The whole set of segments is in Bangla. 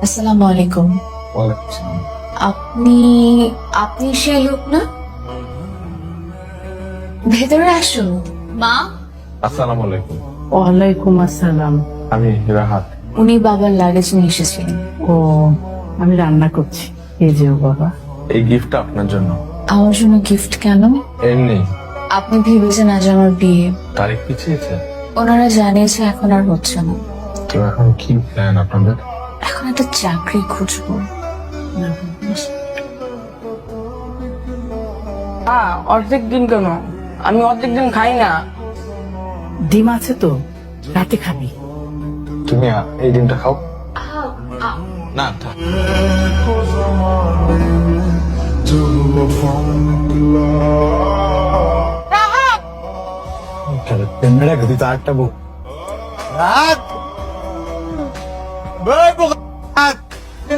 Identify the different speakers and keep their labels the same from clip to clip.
Speaker 1: আসসালামু আলাইকুম।
Speaker 2: ওয়ালাইকুম আসসালাম।
Speaker 1: আপনি আপনি সেই লোক না? ভেতরে আসুন। মা,
Speaker 2: আসসালামু আলাইকুম।
Speaker 3: ওয়ালাইকুম আসসালাম।
Speaker 2: আমি রাহাত।
Speaker 1: উনি বাবার লাগেজ নিয়ে এসেছিলেন।
Speaker 3: ও, আমি রান্না করছি। এই যে ও বাবা।
Speaker 2: এই গিফটটা আপনার জন্য।
Speaker 1: আমার জন্য গিফট কেন?
Speaker 2: এমনি।
Speaker 1: আপনি ভেবেছেন আজ আমার বিয়ে।
Speaker 2: তারিখ পিছিয়েছে।
Speaker 1: ওনারা জানিয়েছে এখন আর হচ্ছে না।
Speaker 2: তো এখন কি প্ল্যান আপনাদের?
Speaker 1: এখন একটা চাকরি খুঁজবো।
Speaker 4: অর্ধেক দিন কেন? আমি অর্ধেক দিন খাই না।
Speaker 3: ডিম আছে তো, রাতে খাবি।
Speaker 2: তুমি এই ডিমটা খাও। না থাক।
Speaker 5: ক্যামেরা গতি তো আটটা বুক রাত বই বুক রাত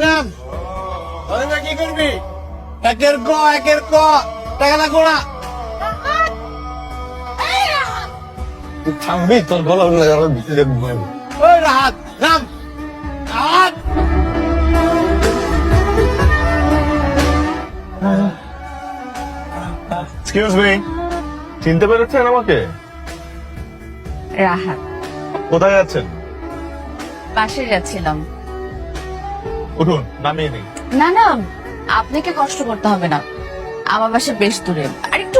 Speaker 5: নাম আরে কি করবি একের ক টাকা লাগো না তুই থামবি তোর গলা লাগা ভিতরে ঘুমাবি ওই রাত নাম রাত
Speaker 2: এক্সকিউজ মি, চিনতে পেরেছেন আমাকে?
Speaker 1: রাহাত,
Speaker 2: কোথায় যাচ্ছেন?
Speaker 1: পাশে যাচ্ছিলাম।
Speaker 2: উঠুন, নামিয়ে নিন।
Speaker 1: না না, আপনাকে কষ্ট করতে হবে না। আমার বাসা বেশ দূরে, আর একটু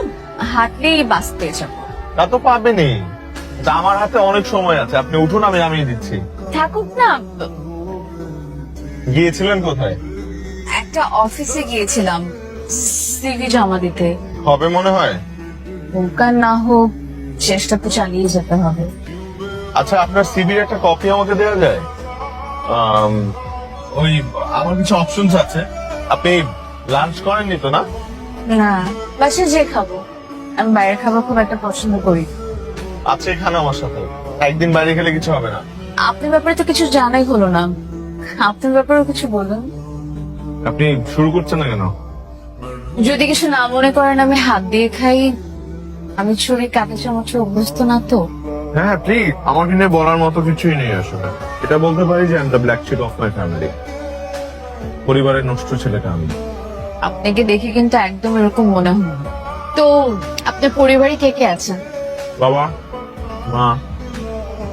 Speaker 1: হাঁটলেই বাস পেয়ে যাবো।
Speaker 2: তা তো পাবেনই। তা আমার হাতে অনেক সময় আছে, আপনি উঠুন, আমি নামিয়ে দিচ্ছি।
Speaker 1: থাকুক না।
Speaker 2: গিয়েছিলেন কোথায়?
Speaker 1: একটা অফিসে গিয়েছিলাম সিভি জমা দিতে।
Speaker 2: হবে মনে হয়।
Speaker 1: হোক আর না হোক, চেষ্টা তো চালিয়ে যেতে হবে।
Speaker 2: আচ্ছা, আপনার সিভির একটা কপি আমাকে দেওয়া যায়? ওই আমার কিছু অপশনস আছে। আপনি লাঞ্চ করেননি তো না?
Speaker 1: না, বাসে যে খাবো। আমি বাইরের খাবার খুব একটা পছন্দ করি।
Speaker 2: আছে এখানে আমার সাথে। একদিন বাইরে খেলে কিছু হবে না।
Speaker 1: আপনার ব্যাপারে তো কিছু জানাই হলো না। আপনার ব্যাপারেও কিছু বলুন।
Speaker 2: আপনি শুরু করছেন না কেন?
Speaker 1: যদি কিছু না মনে করেন, আমি হাত দিয়ে খাই। আমি ছুরি কাঁটা চামচে অভ্যস্ত না তো।
Speaker 2: হ্যাঁ প্লিজ, আমাকে নিয়ে বলার মতো কিছুই নেই আসলে। এটা বলতে পারি যে the black sheep of my family. পরিবারের নষ্ট ছেলেটা আমি।
Speaker 1: আপনাকে দেখে কিন্তু একদম এরকম মনে হয় না। তো আপনার পরিবারে কে কে আছেন?
Speaker 2: বাবা, মা,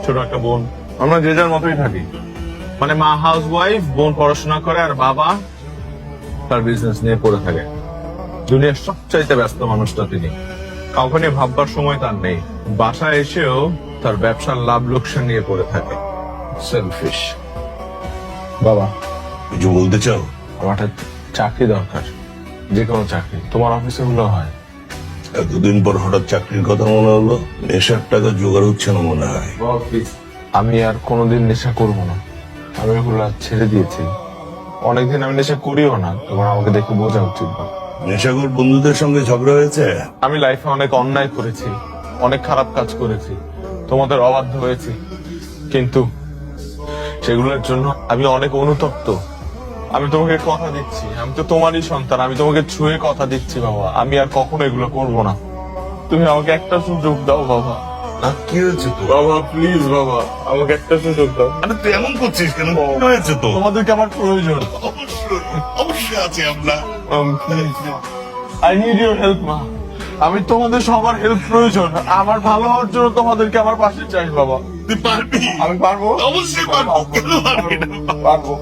Speaker 2: ছোট একটা বোন। আমরা যে যার মতোই থাকি। মানে মা হাউস ওয়াইফ, বোন পড়াশোনা করে, আর বাবা তার বিজনেস নিয়ে পড়ে থাকে। দুনিয়ার সবচাইতে ব্যস্ত মানুষটা তিনি। কাউকে নিয়ে ভাববার সময় তার নেই। বাসায় এসেও তার ব্যবসার লাভ লোকসান নিয়ে পড়ে থাকে। সেলফিশ। বাবা,
Speaker 6: কিছু বলতে চাও?
Speaker 2: আমার একটা চাকরি দরকার, যে কোনো চাকরি। তোমার অফিসে হলো হয়।
Speaker 6: এতদিন পর হঠাৎ চাকরির কথা মনে হলো? নেশার টাকা জোগাড় হচ্ছে না মনে হয়।
Speaker 2: আমি আর কোনোদিন নেশা করব না। আমি এগুলো ছেড়ে দিয়েছি। অনেকদিন আমি নেশা করিও না। তোমার আমাকে দেখে বোঝা উচিত না।
Speaker 6: নেশাখোর বন্ধুদের সঙ্গে ঝগড়া হয়েছে?
Speaker 2: আমি লাইফে অনেক অন্যায় করেছি, অনেক খারাপ কাজ করেছি, তোমাদের অবাধ্য হয়েছি, কিন্তু সেগুলোর জন্য আমি অনেক অনুতপ্ত। আমি তোমাকে কথা দিচ্ছি, আমি তো তোমারই সন্তান, আমি তোমাকে ছুঁয়ে কথা দিচ্ছি বাবা, আমি আর কখনো এগুলো করব না। তুমি আমাকে একটা সুযোগ দাও বাবা।
Speaker 6: না, কি হয়েছে তো?
Speaker 2: বাবা প্লিজ বাবা, আমাকে একটা সুযোগ দাও।
Speaker 6: আরে তুই এমন করছিস কেন? কি হয়েছে তো?
Speaker 2: তোমাদেরকে আমার প্রয়োজন।
Speaker 6: অবশ্যই অবশ্যই আছে আমরা।
Speaker 2: আই নিড ইউর হেল্প মা। আমি তোমাদের সবার হেল্প প্রয়োজন। আমার ভালো হওয়ার জন্য তোমাদেরকে আমার পাশে চাই বাবা।
Speaker 6: তুই পারবি?
Speaker 2: আমি পারবো,
Speaker 6: অবশ্যই পারবো। কেন পারবি না?
Speaker 2: পারবো।